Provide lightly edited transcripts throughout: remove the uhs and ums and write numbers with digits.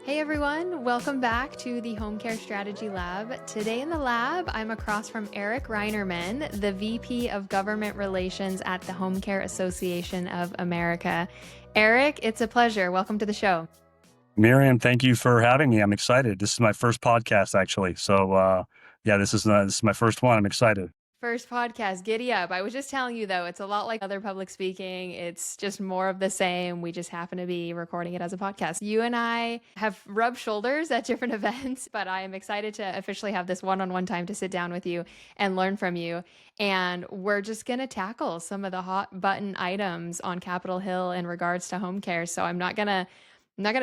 Hey everyone, welcome back to the Home Care Strategy Lab. Today in the lab, I'm across from Eric Reinarman, the VP of Government Relations at the Home Care Association of America. Eric, it's a pleasure. Welcome to the show. Miriam, thank you for having me. I'm excited. This is my first podcast, actually. So, this is my first one. I'm excited. First podcast, giddy up. I was just telling you though, it's a lot like other public speaking. It's just more of the same. We just happen to be recording it as a podcast. You and I have rubbed shoulders at different events, but I am excited to officially have this one-on-one time to sit down with you and learn from you. And we're just going to tackle some of the hot button items on Capitol Hill in regards to home care. So I'm not gonna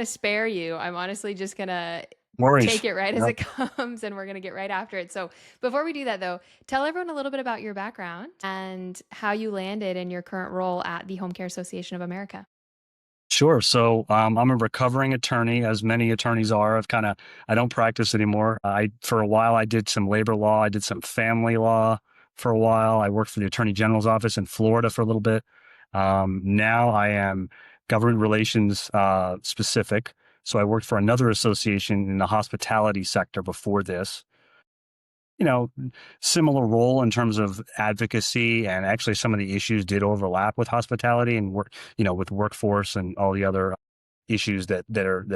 spare you. I'm honestly just gonna Worries. take it right as Yep. it comes and we're going to get right after it. So, before we do that though, tell everyone a little bit about your background and how you landed in your current role at the Home Care Association of America. Sure. So, I'm a recovering attorney, as many attorneys are. I don't practice anymore. For a while, I did some labor law. I did some family law for a while. I worked for the Attorney General's office in Florida for a little bit. Now I am government relations specific. So I worked for another association in the hospitality sector before this. You know, Similar role in terms of advocacy, and actually some of the issues did overlap with hospitality and with workforce and all the other issues that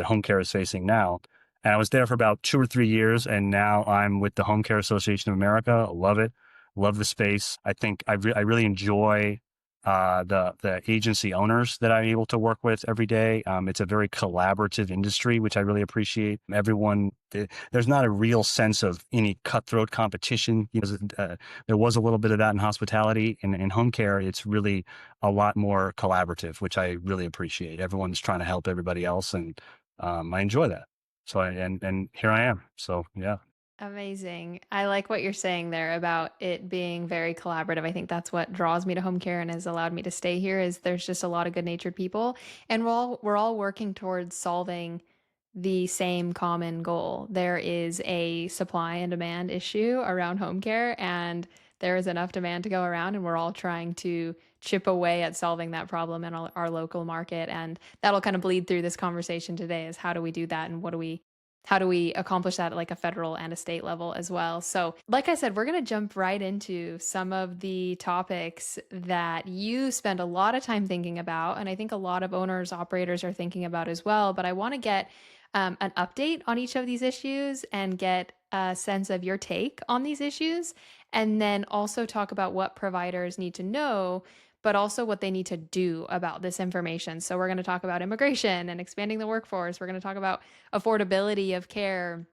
home care is facing now. And I was there for about 2 or 3 years, and now I'm with the Home Care Association of America. I love it, love the space. I think I really enjoy the agency owners that I'm able to work with every day. It's a very collaborative industry, which I really appreciate. There's not a real sense of any cutthroat competition. There was a little bit of that in hospitality. In home care, it's really a lot more collaborative, which I really appreciate. Everyone's trying to help everybody else, and I enjoy that. And here I am. So yeah. Amazing. I like what you're saying there about it being very collaborative. I think that's what draws me to home care and has allowed me to stay here is there's just a lot of good-natured people and we're all working towards solving the same common goal. There is a supply and demand issue around home care and there is enough demand to go around and we're all trying to chip away at solving that problem in our local market and that'll kind of bleed through this conversation today is how do we do that and how do we accomplish that at like a federal and a state level as well? So, like I said, we're going to jump right into some of the topics that you spend a lot of time thinking about. And I think a lot of owners, operators are thinking about as well. But I want to get an update on each of these issues and get a sense of your take on these issues. And then also talk about what providers need to know but also what they need to do about this information. So, we're going to talk about immigration and expanding the workforce. We're going to talk about affordability of care,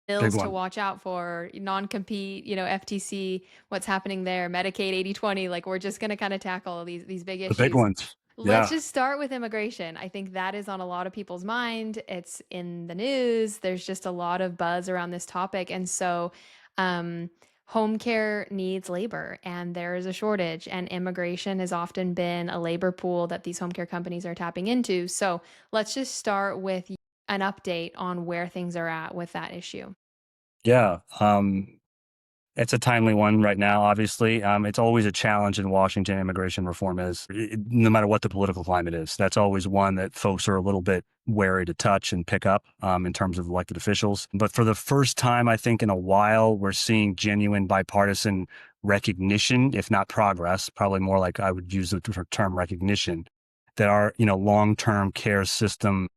Big bills to one. watch out for, non-compete, FTC, what's happening there, Medicaid 80/20. Like we're just going to kind of tackle these big The big issues. ones. Let's Yeah. just start with immigration. I think that is on a lot of people's mind. It's in the news. There's just a lot of buzz around this topic. And so, um, home care needs labor and there is a shortage, and immigration has often been a labor pool that these home care companies are tapping into. So, let's just start with an update on where things are at with that issue. Yeah. It's a timely one right now, obviously. It's always a challenge in Washington. Immigration reform is, no matter what the political climate is. That's always one that folks are a little bit wary to touch and pick up in terms of elected officials. But for the first time, I think in a while, we're seeing genuine bipartisan recognition, if not progress, probably more like I would use the term recognition, that our long-term care system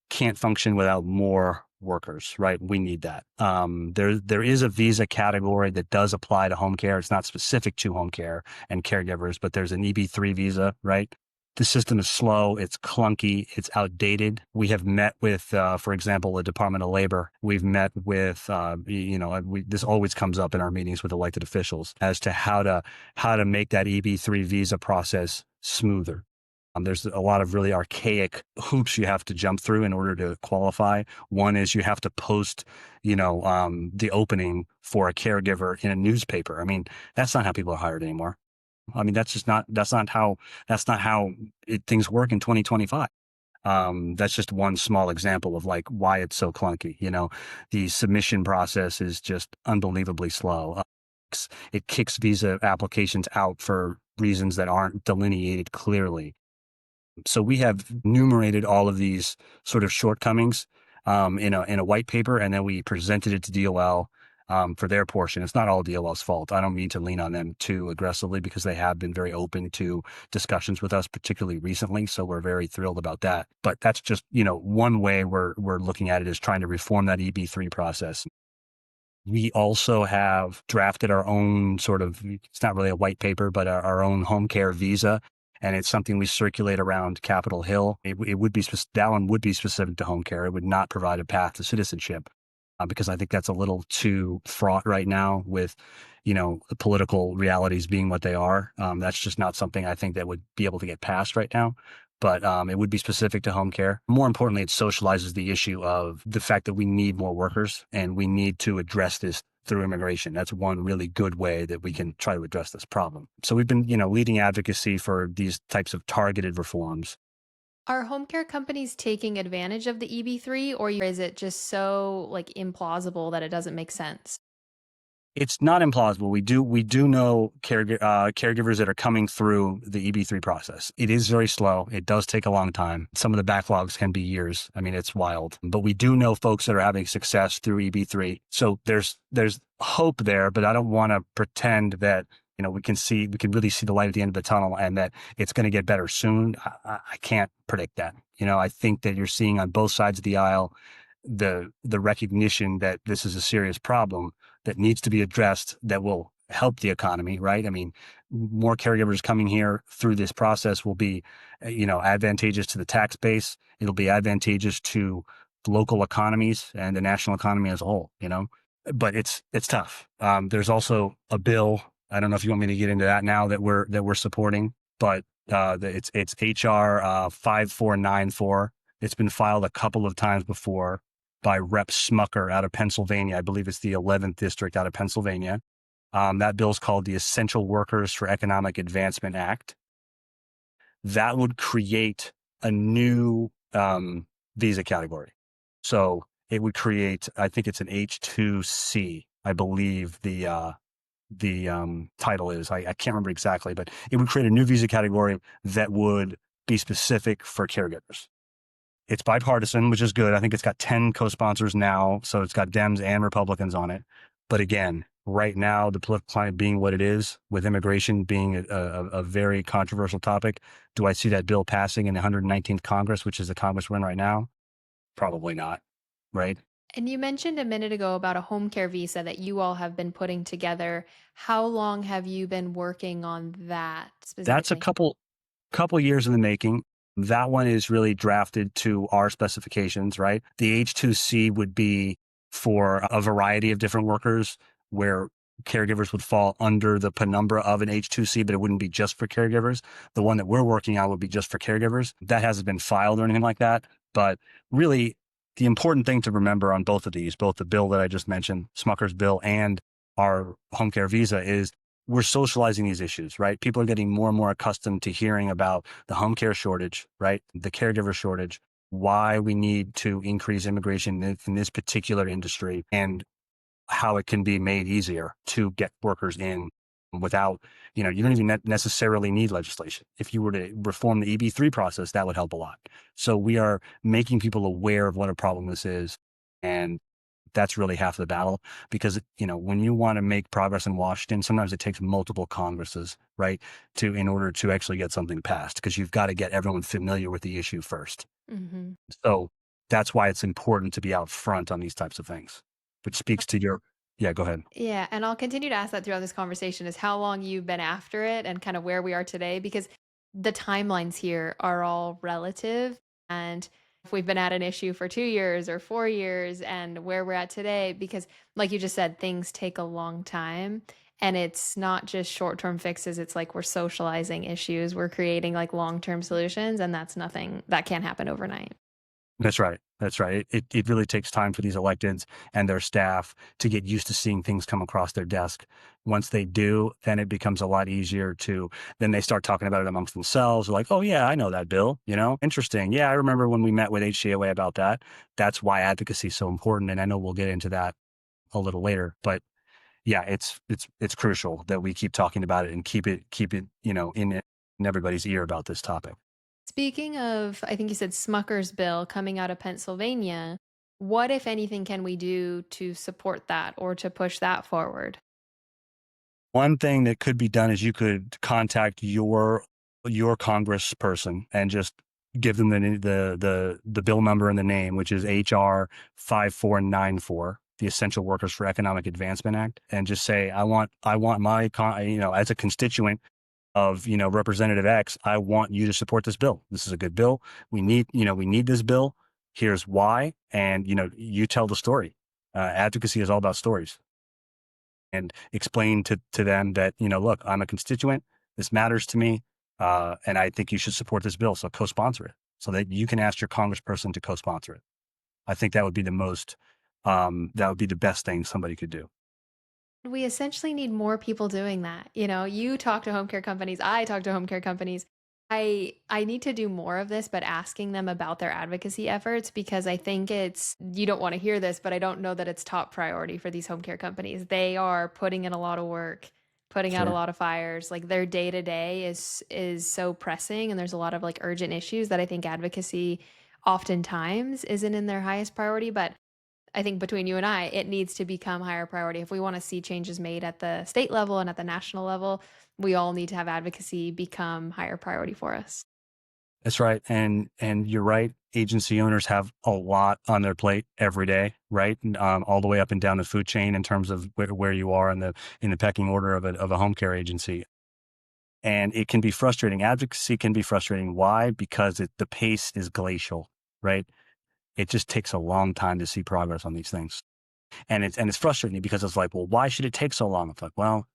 can't function without more workers, right? We need that. There is a visa category that does apply to home care. It's not specific to home care and caregivers, but there's an EB-3 visa, right? The system is slow, it's clunky, it's outdated. We have met with, for example, the Department of Labor. We've met with, this always comes up in our meetings with elected officials as to how to make that EB-3 visa process smoother. There's a lot of really archaic hoops you have to jump through in order to qualify. One is you have to post, the opening for a caregiver in a newspaper. I mean, that's not how people are hired anymore. I mean, that's not how things work in 2025. That's just one small example of like why it's so clunky. The submission process is just unbelievably slow. It kicks visa applications out for reasons that aren't delineated clearly. So we have enumerated all of these sort of shortcomings. in a white paper, and then we presented it to DOL for their portion. It's not all DOL's fault. I don't mean to lean on them too aggressively because they have been very open to discussions with us, particularly recently. So we're very thrilled about that. But that's just, one way we're looking at it is trying to reform that EB3 process. We also have drafted our own sort of, it's not really a white paper, but our own home care visa. And it's something we circulate around Capitol Hill. It would be, that one would be specific to home care. It would not provide a path to citizenship because I think that's a little too fraught right now with, the political realities being what they are. That's just not something I think that would be able to get passed right now. But it would be specific to home care. More importantly, it socializes the issue of the fact that we need more workers and we need to address this through immigration. That's one really good way that we can try to address this problem. So we've been, leading advocacy for these types of targeted reforms. Are home care companies taking advantage of the EB3, or is it just so like implausible that it doesn't make sense? It's not implausible. We do know caregivers that are coming through the EB3 process. It is very slow. It does take a long time. Some of the backlogs can be years. I mean, it's wild. But we do know folks that are having success through EB3. So there's hope there, but I don't want to pretend that we can really see the light at the end of the tunnel and that it's going to get better soon. I can't predict that. I think that you're seeing on both sides of the aisle the recognition that this is a serious problem that needs to be addressed that will help the economy, right? I mean, more caregivers coming here through this process will be, advantageous to the tax base. It'll be advantageous to local economies and the national economy as a whole, but it's tough. There's also a bill. I don't know if you want me to get into that now that we're supporting, but it's HR 5494. It's been filed a couple of times before by Rep. Smucker out of Pennsylvania. I believe it's the 11th district out of Pennsylvania. That bill's called the Essential Workers for Economic Advancement Act. That would create a new visa category. So it would create, I think it's an H2C, I believe the title is. I can't remember exactly, but it would create a new visa category that would be specific for caregivers. It's bipartisan, which is good. I think it's got 10 co-sponsors now. So it's got Dems and Republicans on it. But again, right now, the political climate being what it is, with immigration being a very controversial topic, do I see that bill passing in the 119th Congress, which is the Congress we're in right now? Probably not, right? And you mentioned a minute ago about a home care visa that you all have been putting together. How long have you been working on that That's a specifically? couple years in the making. That one is really drafted to our specifications, right? The H2C would be for a variety of different workers where caregivers would fall under the penumbra of an H2C, but it wouldn't be just for caregivers. The one that we're working on would be just for caregivers. That hasn't been filed or anything like that. But really, the important thing to remember on both of these, both the bill that I just mentioned, Smucker's bill, and our home care visa, is we're socializing these issues, right? People are getting more and more accustomed to hearing about the home care shortage, right? The caregiver shortage, why we need to increase immigration in this particular industry, and how it can be made easier to get workers in without, you don't even necessarily need legislation. If you were to reform the EB3 process, that would help a lot. So we are making people aware of what a problem this is. And that's really half the battle because, when you want to make progress in Washington, sometimes it takes multiple Congresses, right? In order to actually get something passed, because you've got to get everyone familiar with the issue first. Hmm. So that's why it's important to be out front on these types of things, which speaks to yeah, go ahead. Yeah, and I'll continue to ask that throughout this conversation is how long you've been after it and kind of where we are today, because the timelines here are all relative. And if we've been at an issue for 2 years or 4 years and where we're at today, because like you just said, things take a long time. And it's not just short term fixes. It's like we're socializing issues. We're creating like long term solutions. And that's nothing that can't happen overnight. That's right. That's right. It really takes time for these electeds and their staff to get used to seeing things come across their desk. Once they do, then it becomes a lot easier then they start talking about it amongst themselves. They're like, oh yeah, I know that bill, interesting. Yeah, I remember when we met with HCAOA about that. That's why advocacy is so important. And I know we'll get into that a little later, but yeah, it's crucial that we keep talking about it and keep it, in everybody's ear about this topic. Speaking of, I think you said Smucker's bill coming out of Pennsylvania. What, if anything, can we do to support that or to push that forward? One thing that could be done is you could contact your congressperson and just give them the bill number and the name, which is HR 5494, the Essential Workers for Economic Advancement Act, and just say, I want my as a constituent of Representative X, I want you to support this bill. This is a good bill. We need this bill. Here's why, and you tell the story. Advocacy is all about stories, and explain to them that, look, I'm a constituent. This matters to me. And I think you should support this bill. So co-sponsor it so that you can ask your congressperson to co-sponsor it. I think that would be that would be the best thing somebody could do. We essentially need more people doing that. You talk to home care companies, I talk to home care companies. I need to do more of this, but asking them about their advocacy efforts, because I think you don't want to hear this, but I don't know that it's top priority for these home care companies. They are putting in a lot of work, putting out a Sure. lot of fires. Like their day to day is so pressing, and there's a lot of like urgent issues that I think advocacy oftentimes isn't in their highest priority. But I think between you and I, it needs to become higher priority. If we want to see changes made at the state level and at the national level, we all need to have advocacy become higher priority for us. That's right. And you're right. Agency owners have a lot on their plate every day, right? And, all the way up and down the food chain in terms of where you are in the pecking order of a home care agency. And it can be frustrating. Advocacy can be frustrating. Why? Because the pace is glacial, right? It just takes a long time to see progress on these things. And it's frustrating because it's like, well, why should it take so long? It's like, well,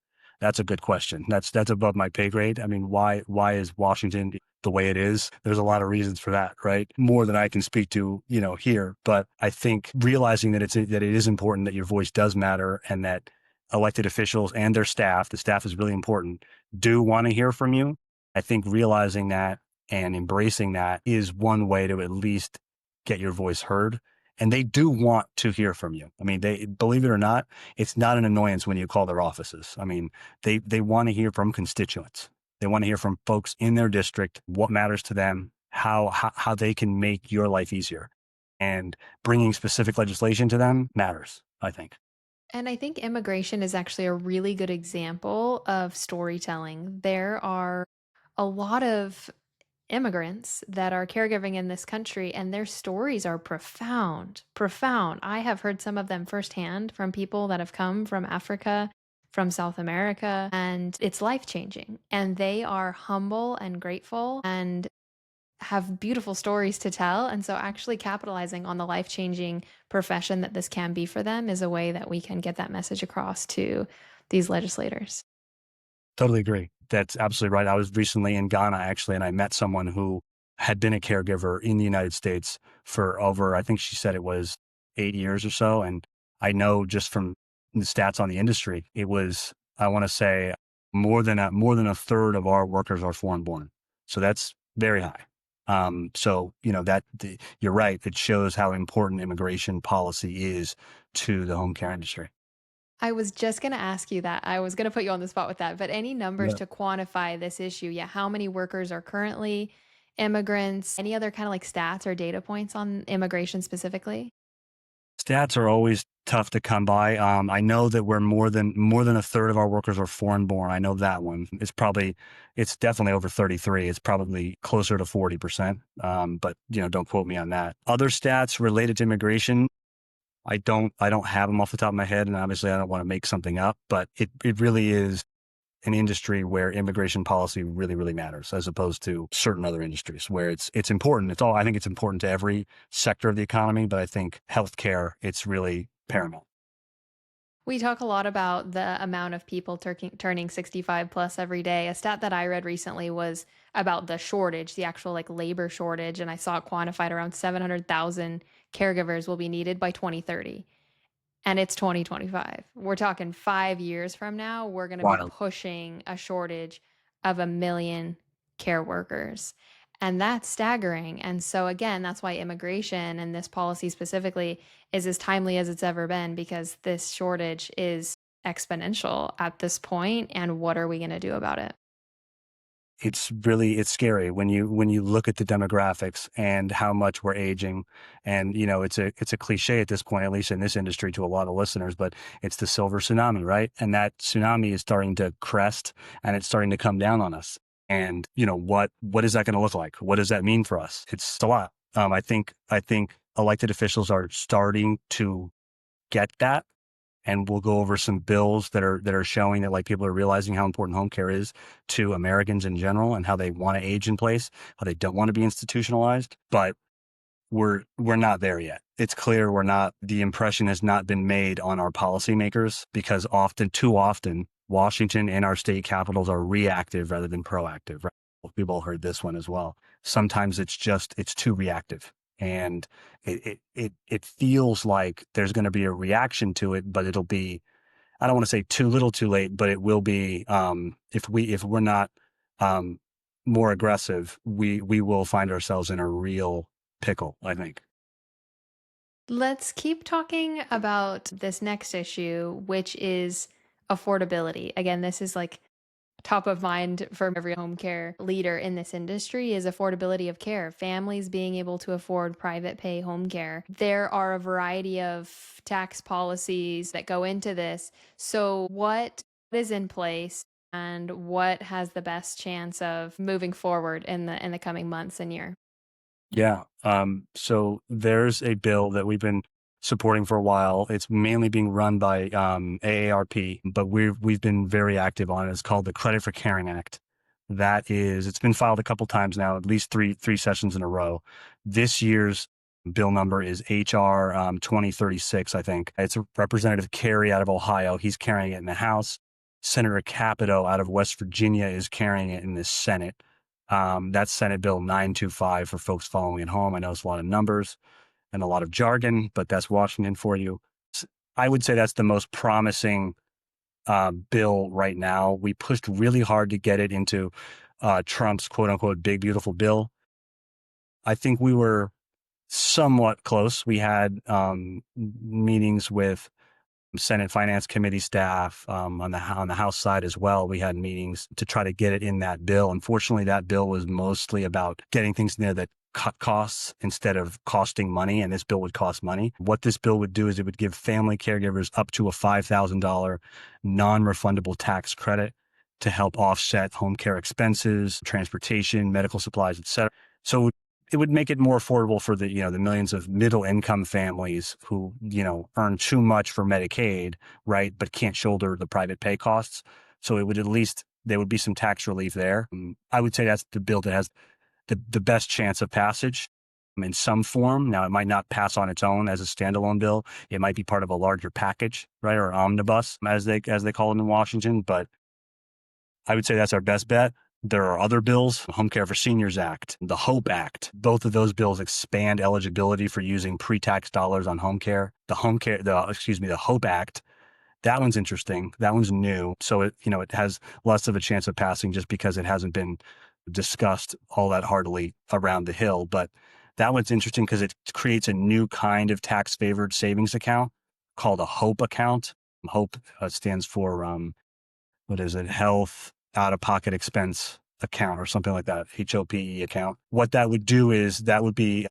that's a good question. That's above my pay grade. I mean, why is Washington the way it is? There's a lot of reasons for that, right? More than I can speak to, here. But I think realizing that it is important that your voice does matter, and that elected officials and the staff is really important, do want to hear from you. I think realizing that and embracing that is one way to at least get your voice heard, and they do want to hear from you. I mean, they, believe it or not, it's not an annoyance when you call their offices. I mean, they want to hear from constituents. They want to hear from folks in their district, what matters to them, how they can make your life easier. And bringing specific legislation to them matters, I think. And I think immigration is actually a really good example of storytelling. There are a lot of immigrants that are caregiving in this country, and their stories are profound, profound. I have heard some of them firsthand from people that have come from Africa, from South America, and it's life changing. And they are humble and grateful and have beautiful stories to tell. And so, actually capitalizing on the life changing profession that this can be for them is a way that we can get that message across to these legislators. Totally agree. That's absolutely right. I was recently in Ghana, actually, and I met someone who had been a caregiver in the United States for over, I think she said it was 8 years or so. And I know just from the stats on the industry, it was, I want to say, more than a third of our workers are foreign born. So that's very high. So, you're right. It shows how important immigration policy is to the home care industry. I was just going to ask you that. I was going to put you on the spot with that, but any numbers Yeah. to quantify this issue? Yeah, how many workers are currently immigrants? Any other kind of like stats or data points on immigration specifically? Stats are always tough to come by. I know that we're more than a third of our workers are foreign born. I know that one. It's definitely over 33. It's probably closer to 40%. But don't quote me on that. Other stats related to immigration, I don't have them off the top of my head, and obviously I don't want to make something up. But it really is an industry where immigration policy really, really matters, as opposed to certain other industries where it's important. I think it's important to every sector of the economy, but I think healthcare, it's really paramount. We talk a lot about the amount of people turning 65 plus every day. A stat that I read recently was about the shortage, the actual like labor shortage, and I saw it quantified around 700,000 caregivers will be needed by 2030. And it's 2025. We're talking 5 years from now, we're going to be Wild. pushing a shortage of 1 million care workers. And that's staggering. And so, again, that's why immigration and this policy specifically is as timely as it's ever been, because this shortage is exponential at this point. And what are we going to do about it? it's scary when you look at the demographics and how much we're aging. And it's a cliche at this point, at least in this industry, to a lot of listeners, but it's the silver tsunami, right? And that tsunami is starting to crest, and it's starting to come down on us. And what is that going to look like? What does that mean for us? It's a lot. I think elected officials are starting to get that, and we'll go over some bills that are showing that, like, people are realizing how important home care is to Americans in general, and how they want to age in place, how they don't want to be institutionalized. But we're not there yet. It's clear we're not. The impression has not been made on our policymakers, because too often, Washington and our state capitals are reactive rather than proactive. Right? We've all heard this one as well. Sometimes it's too reactive, and it feels like there's going to be a reaction to it, but it'll be, I don't want to say too little, too late, but it will be, if we're not um, more aggressive, we will find ourselves in a real pickle, I think. Let's keep talking about this next issue, which is affordability. Again, this is like top of mind for every home care leader in this industry is affordability of care, families being able to afford private pay home care. There are a variety of tax policies that go into this. So what is in place and what has the best chance of moving forward in the coming months and year? Yeah. So there's a bill that we've been supporting for a while. It's mainly being run by AARP, but we've been very active on it. It's called the Credit for Caring Act. It's been filed a couple times now, at least three sessions in a row. This year's bill number is HR 2036, I think. It's Representative Kerry out of Ohio. He's carrying it in the House. Senator Capito out of West Virginia is carrying it in the Senate. That's Senate Bill 925 for folks following at home. I know it's a lot of numbers and a lot of jargon, but that's Washington for you. I would say that's the most promising bill right now. We pushed really hard to get it into Trump's quote unquote big, beautiful bill. I think we were somewhat close. We had meetings with Senate Finance Committee staff on the House side as well. We had meetings to try to get it in that bill. Unfortunately, that bill was mostly about getting things in there that cut costs instead of costing money, and this bill would cost money. What this bill would do is it would give family caregivers up to a $5,000 non-refundable tax credit to help offset home care expenses, transportation, medical supplies, et cetera. So it would make it more affordable for the millions of middle income families who, earn too much for Medicaid, right, but can't shoulder the private pay costs. So it would, at least there would be some tax relief there. I would say that's the bill that has the best chance of passage in some form. Now, it might not pass on its own as a standalone bill. It might be part of a larger package, right, or omnibus, as they call it in Washington. But I would say that's our best bet. There are other bills, Home Care for Seniors Act, the HOPE Act. Both of those bills expand eligibility for using pre-tax dollars on home care. The HOPE Act, that one's interesting. That one's new. So it has less of a chance of passing just because it hasn't been discussed all that heartily around the Hill. But that one's interesting because it creates a new kind of tax favored savings account called a HOPE account. HOPE stands for what is it? Health out of pocket expense account or something like that. HOPE account. What that would do is that would be,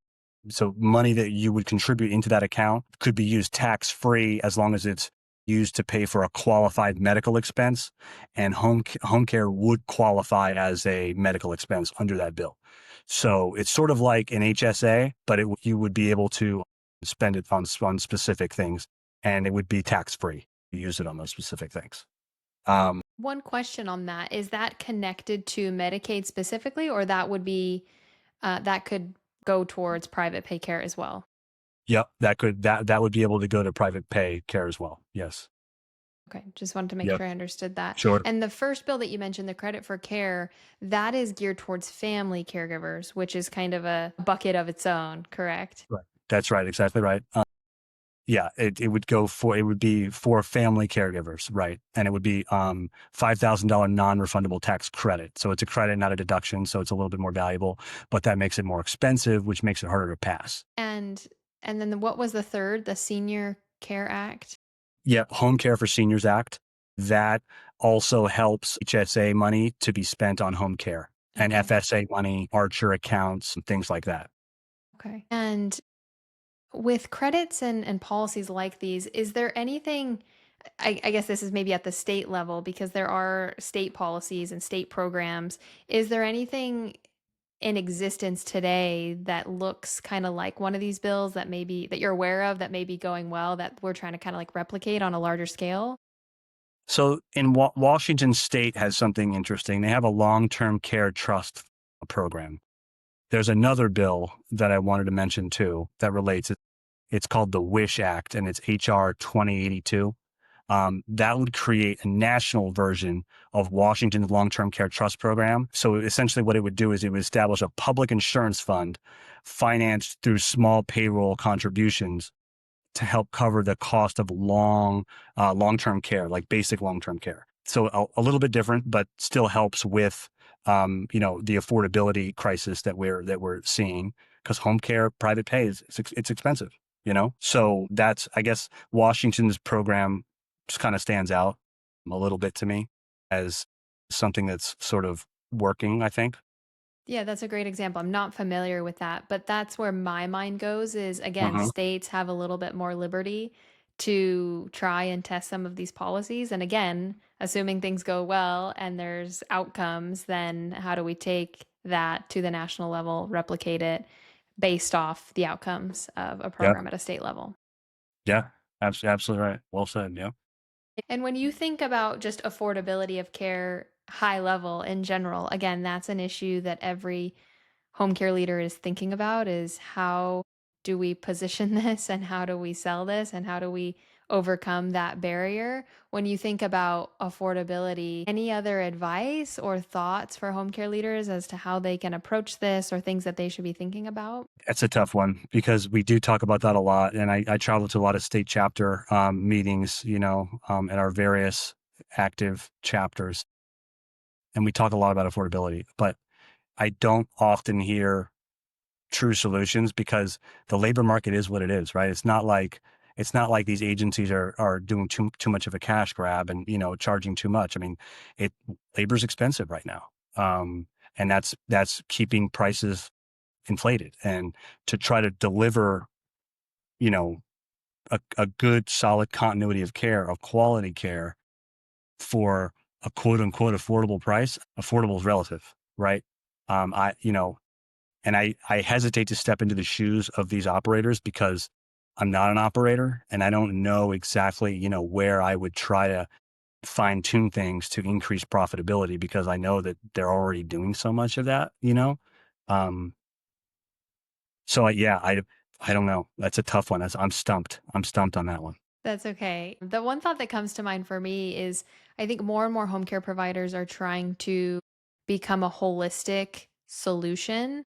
so money that you would contribute into that account could be used tax free as long as it's used to pay for a qualified medical expense, and home care would qualify as a medical expense under that bill. So it's sort of like an HSA, but you would be able to spend it on specific things, and it would be tax free. You use it on those specific things. One question on that, is that connected to Medicaid specifically, or that would be that could go towards private pay care as well? Yep, that would be able to go to private pay care as well. Yes. Okay, just wanted to make Yep. sure I understood that. Sure. And the first bill that you mentioned, the credit for care, that is geared towards family caregivers, which is kind of a bucket of its own, correct? Right. That's right. Exactly right. Yeah, it would be for family caregivers, right? And it would be $5,000 non-refundable tax credit. So it's a credit, not a deduction. So it's a little bit more valuable, but that makes it more expensive, which makes it harder to pass. And what was the third, the Senior Care Act? Yeah, Home Care for Seniors Act, that also helps HSA money to be spent on home care. and Okay. FSA money, Archer accounts, and things like that. Okay. And with credits and policies like these, is there anything? I guess this is maybe at the state level because there are state policies and state programs. Is there anything in existence today that looks kind of like one of these bills that maybe that you're aware of that may be going well that we're trying to kind of like replicate on a larger scale? So in Washington State has something interesting. They have a long-term care trust program. There's another bill that I wanted to mention too that relates. It's called the WISH Act, and it's HR 2082. That would create a national version of Washington's long-term care trust program. So essentially what it would do is it would establish a public insurance fund financed through small payroll contributions to help cover the cost of long-term care, like basic long-term care. So a little bit different, but still helps with, the affordability crisis that we're seeing because home care, private pay it's expensive, So that's, I guess, Washington's program just kind of stands out a little bit to me as something that's sort of working, I think. Yeah, that's a great example. I'm not familiar with that, but that's where my mind goes is again, Uh-huh. states have a little bit more liberty to try and test some of these policies. And again, assuming things go well and there's outcomes, then how do we take that to the national level, replicate it based off the outcomes of a Yeah. program at a state level? Yeah. Absolutely right. Well said. Yeah. And when you think about just affordability of care high level in general, again, that's an issue that every home care leader is thinking about is how do we position this and how do we sell this and how do we overcome that barrier? When you think about affordability, any other advice or thoughts for home care leaders as to how they can approach this or things that they should be thinking about? It's a tough one because we do talk about that a lot. And I travel to a lot of state chapter meetings, at our various active chapters. And we talk a lot about affordability, but I don't often hear true solutions because the labor market is what it is, right? It's not like these agencies are doing too much of a cash grab and, charging too much. I mean, it labor's expensive right now. And that's keeping prices inflated. And to try to deliver, you know, a good solid continuity of care, of quality care for a quote unquote affordable price, affordable is relative, right? I, and I hesitate to step into the shoes of these operators because I'm not an operator and I don't know exactly, where I would try to fine tune things to increase profitability because I know that they're already doing so much of that. Um, yeah, I don't know. That's a tough one. I'm stumped. I'm stumped on that one. That's okay. The one thought that comes to mind for me is I think more and more home care providers are trying to become a holistic solution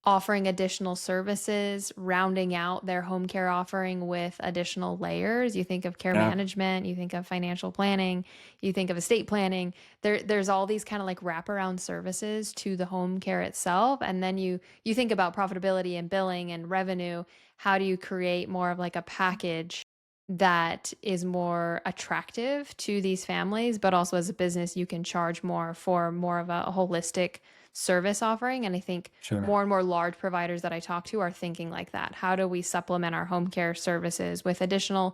offering additional services, rounding out their home care offering with additional layers. You think of care Yeah, management, you think of financial planning, you think of estate planning. There's all these kind of like wraparound services to the home care itself. And then you think about profitability and billing and revenue. How do you create more of like a package that is more attractive to these families, but also as a business, you can charge more for more of a holistic service offering. And I think sure. more and more large providers that I talk to are thinking like that. How do we supplement our home care services with additional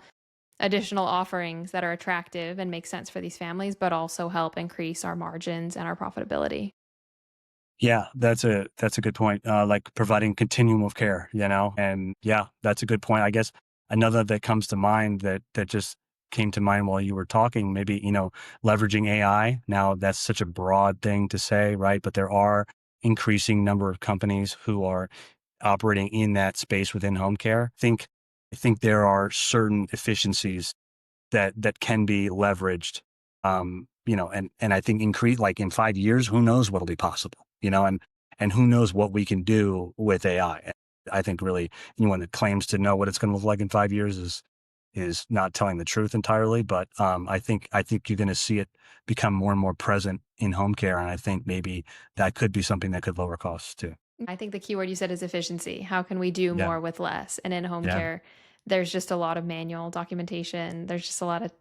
offerings that are attractive and make sense for these families, but also help increase our margins and our profitability? Yeah, that's a good point. Like providing continuum of care, and yeah, that's a good point. I guess another that comes to mind that just came to mind while you were talking, maybe, leveraging AI. Now that's such a broad thing to say, right? But there are increasing number of companies who are operating in that space within home care. I think there are certain efficiencies that can be leveraged. And I think increase like in 5 years, who knows what'll be possible, and who knows what we can do with AI. I think really anyone that claims to know what it's going to look like in 5 years is not telling the truth entirely. But I think you're going to see it become more and more present in home care, and I think maybe that could be something that could lower costs too. I think the key word you said is efficiency. How can we do Yeah, more with less? And in home yeah, care, there's just a lot of manual documentation. There's just a lot of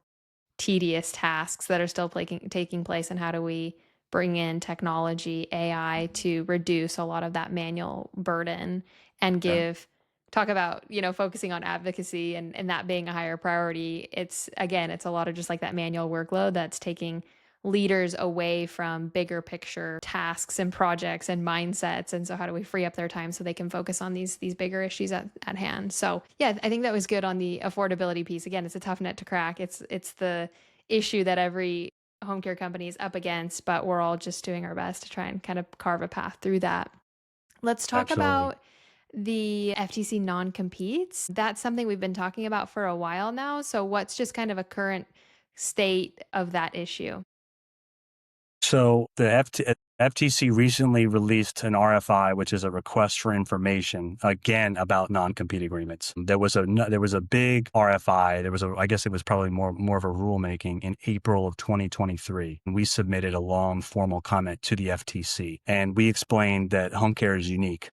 tedious tasks that are still taking place. And how do we bring in technology, AI to reduce a lot of that manual burden and Yeah. talk about, focusing on advocacy and that being a higher priority. It's a lot of just like that manual workload that's taking leaders away from bigger picture tasks and projects and mindsets. And so how do we free up their time so they can focus on these bigger issues at hand? So yeah, I think that was good on the affordability piece. Again, it's a tough nut to crack. It's the issue that every home care company is up against, but we're all just doing our best to try and kind of carve a path through that. Let's talk Absolutely. about the FTC non-competes. That's something we've been talking about for a while now. So what's just kind of a current state of that issue? So the FTC recently released an RFI, which is a request for information, again about non-compete agreements. There was a big RFI. I guess it was probably more of a rulemaking in April of 2023. And we submitted a long formal comment to the FTC, and we explained that home care is unique.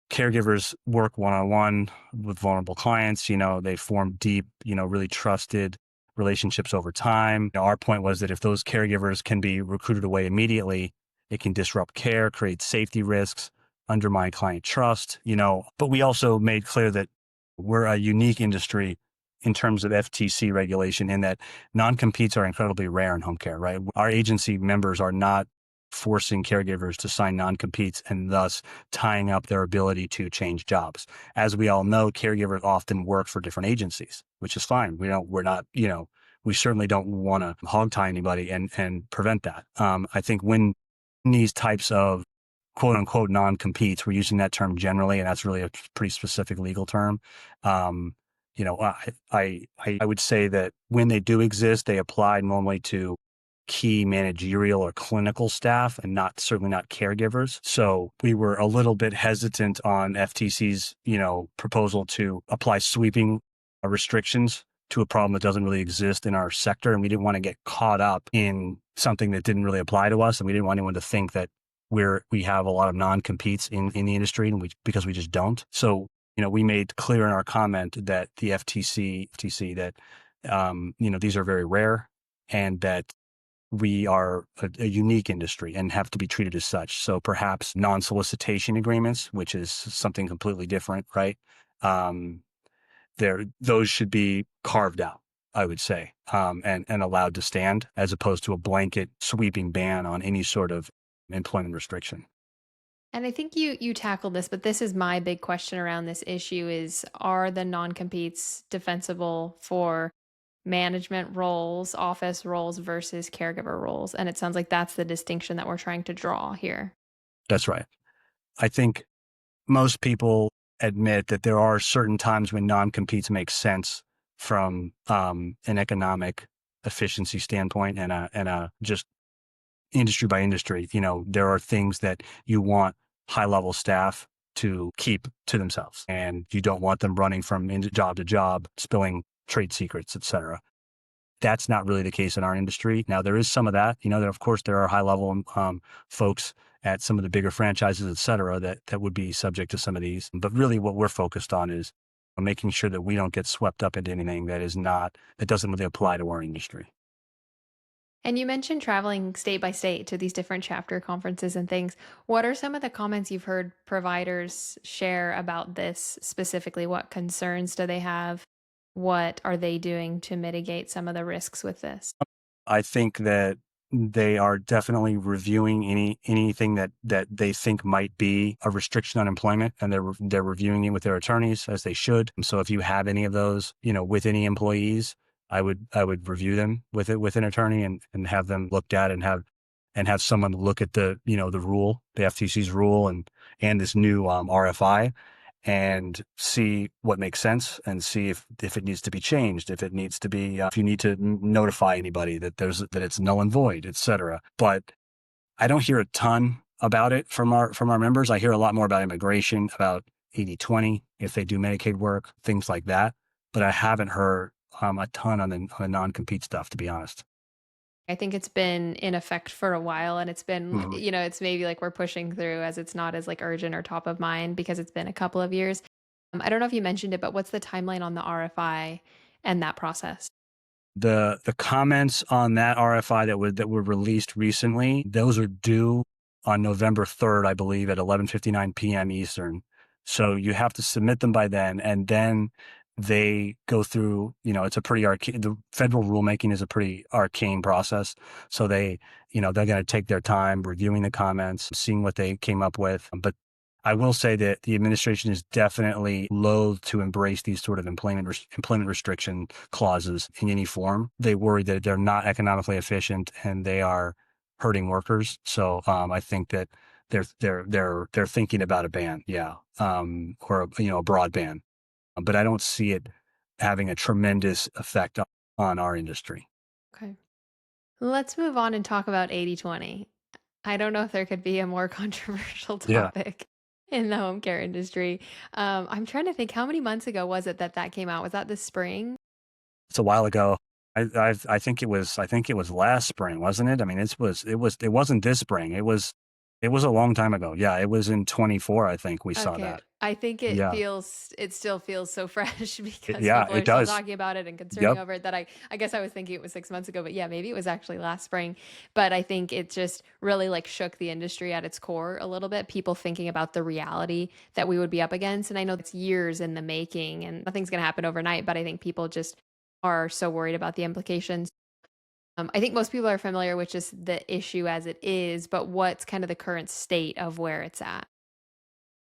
Caregivers work one-on-one with vulnerable clients. They form deep, really trusted relationships over time. Our point was that if those caregivers can be recruited away immediately, it can disrupt care, create safety risks, undermine client trust, but we also made clear that we're a unique industry in terms of FTC regulation in that non-competes are incredibly rare in home care, right? Our agency members are not forcing caregivers to sign non-competes and thus tying up their ability to change jobs. As we all know, caregivers often work for different agencies, which is fine. We certainly don't want to hog tie anybody and prevent that. I think when these types of quote unquote non-competes, we're using that term generally, and that's really a pretty specific legal term. Um, I would say that when they do exist, they apply normally to key managerial or clinical staff and certainly not caregivers. So we were a little bit hesitant on FTC's, proposal to apply sweeping restrictions to a problem that doesn't really exist in our sector. And we didn't want to get caught up in something that didn't really apply to us. And we didn't want anyone to think that we have a lot of non-competes in the industry because we just don't. So, we made clear in our comment that the FTC that, these are very rare and that we are a unique industry and have to be treated as such. So perhaps non-solicitation agreements, which is something completely different, right? Um, those should be carved out, I would say, and allowed to stand as opposed to a blanket sweeping ban on any sort of employment restriction. And I think you tackled this, but this is my big question around this issue is are the non-competes defensible for management roles, office roles versus caregiver roles? And it sounds like that's the distinction that we're trying to draw here. That's right. I think most people admit that there are certain times when non-competes make sense from an economic efficiency standpoint and a just industry by industry. There are things that you want high level staff to keep to themselves, and you don't want them running from job to job, spilling trade secrets, et cetera. That's not really the case in our industry. Now, there is some of that. Of course, there are high level folks at some of the bigger franchises, et cetera, that would be subject to some of these. But really what we're focused on is making sure that we don't get swept up into anything that doesn't really apply to our industry. And you mentioned traveling state by state to these different chapter conferences and things. What are some of the comments you've heard providers share about this specifically? What concerns do they have? What are they doing to mitigate some of the risks with this? I think that they are definitely reviewing anything that they think might be a restriction on employment, and they're reviewing it with their attorneys as they should. So if you have any of those, with any employees, I would review them with an attorney and have them looked at and have someone look at the rule, the FTC's rule and this new RFI and see what makes sense and see if it needs to be changed, if it needs to be, if you need to notify anybody that it's null and void, et cetera. But I don't hear a ton about it from our members. I hear a lot more about immigration, about 80/20, if they do Medicaid work, things like that. But I haven't heard a ton on the non-compete stuff, to be honest. I think it's been in effect for a while and it's been, Mhm. it's maybe like we're pushing through as it's not as like urgent or top of mind because it's been a couple of years. I don't know if you mentioned it, but what's the timeline on the RFI and that process? The comments on that RFI that were released recently, those are due on November 3rd, I believe, at 11:59 p.m. Eastern. So you have to submit them by then, and then they go through, it's a pretty arcane, the federal rulemaking is a pretty arcane process. So they're going to take their time reviewing the comments, seeing what they came up with. But I will say that the administration is definitely loath to embrace these sort of employment restriction clauses in any form. They worry that they're not economically efficient and they are hurting workers. So I think that they're thinking about a ban, yeah, or a broad ban. But I don't see it having a tremendous effect on our industry. Okay. Let's move on and talk about 80/20. I don't know if there could be a more controversial Yeah, topic in the home care industry. I'm trying to think, how many months ago was it that that came out? Was that this spring? it's a while ago. I think it was last spring, wasn't it? I mean, it wasn't this spring. It was a long time ago. Yeah, it was in 24. I think we saw Okay. that. I think Yeah, it still feels so fresh because yeah, people it are still does. talking about it and concerning Yep. over it that I guess I was thinking it was 6 months ago, but yeah, maybe it was actually last spring. But I think it just really like shook the industry at its core a little bit. People thinking about the reality that we would be up against. And I know it's years in the making and nothing's going to happen overnight, but I think people just are so worried about the implications. I think most people are familiar with just the issue as it is, but what's kind of the current state of where it's at?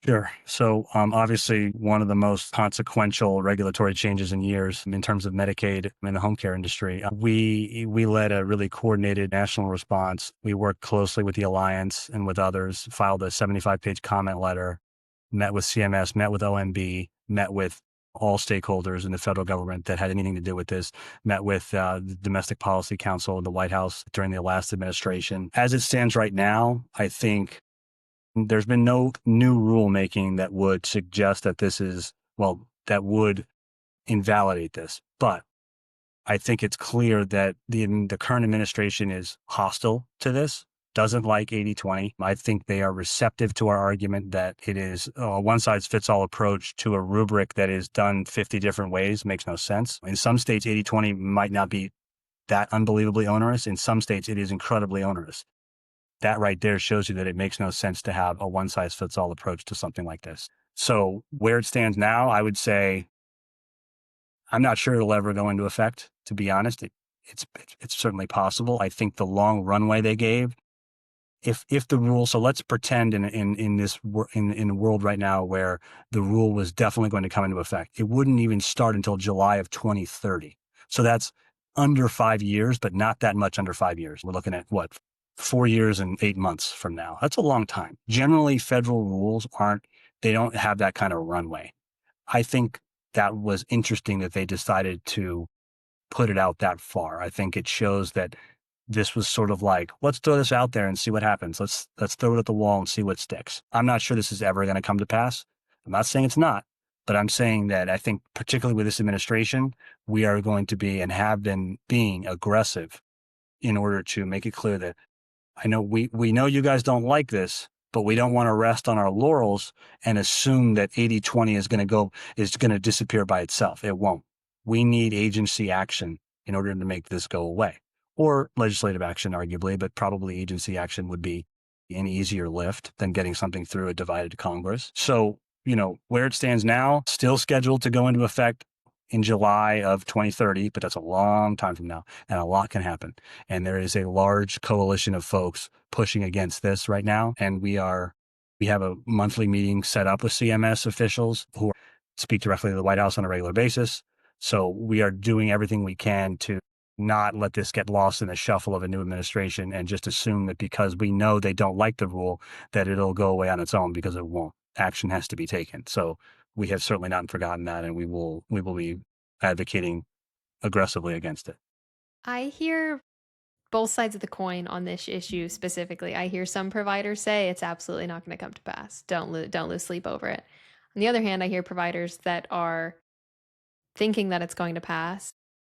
Sure. So, obviously, one of the most consequential regulatory changes in years in terms of Medicaid in the home care industry. We led a really coordinated national response. We worked closely with the Alliance and with others, filed a 75-page comment letter, met with CMS, met with OMB, met with all stakeholders in the federal government that had anything to do with this, met with the Domestic Policy Council in the White House during the last administration. As it stands right now, I think there's been no new rulemaking that would suggest that that would invalidate this. But I think it's clear that the current administration is hostile to this, doesn't like 80/20. I think they are receptive to our argument that it is a one size fits all approach to a rubric that is done 50 different ways. Makes no sense. In some states, 80/20 might not be that unbelievably onerous. In some states, it is incredibly onerous. That right there shows you that it makes no sense to have a one size fits all approach to something like this. So where it stands now, I would say I'm not sure it'll ever go into effect. To be honest, it's certainly possible. I think the long runway they gave, if the rule, so let's pretend in a world right now where the rule was definitely going to come into effect, it wouldn't even start until July of 2030. So that's under 5 years, but not that much under 5 years. We're looking at what, 4 years and 8 months from now. That's a long time. Generally, federal rules they don't have that kind of runway. I think that was interesting that they decided to put it out that far. I think it shows that this was sort of like, let's throw this out there and see what happens. Let's throw it at the wall and see what sticks. I'm not sure this is ever going to come to pass. I'm not saying it's not, but I'm saying that I think particularly with this administration, we are going to be and have been being aggressive in order to make it clear that I know we know you guys don't like this, but we don't want to rest on our laurels and assume that 80/20 is going to disappear by itself. It won't. We need agency action in order to make this go away. Or legislative action, arguably, but probably agency action would be an easier lift than getting something through a divided Congress. So, where it stands now, still scheduled to go into effect in July of 2030, but that's a long time from now, and a lot can happen. And there is a large coalition of folks pushing against this right now. And we have a monthly meeting set up with CMS officials who speak directly to the White House on a regular basis. So we are doing everything we can to not let this get lost in the shuffle of a new administration and just assume that because we know they don't like the rule, that it'll go away on its own, because it won't. Action has to be taken. So we have certainly not forgotten that, and we will be advocating aggressively against it. I hear both sides of the coin on this issue specifically. I hear some providers say it's absolutely not going to come to pass. Don't lose sleep over it. On the other hand, I hear providers that are thinking that it's going to pass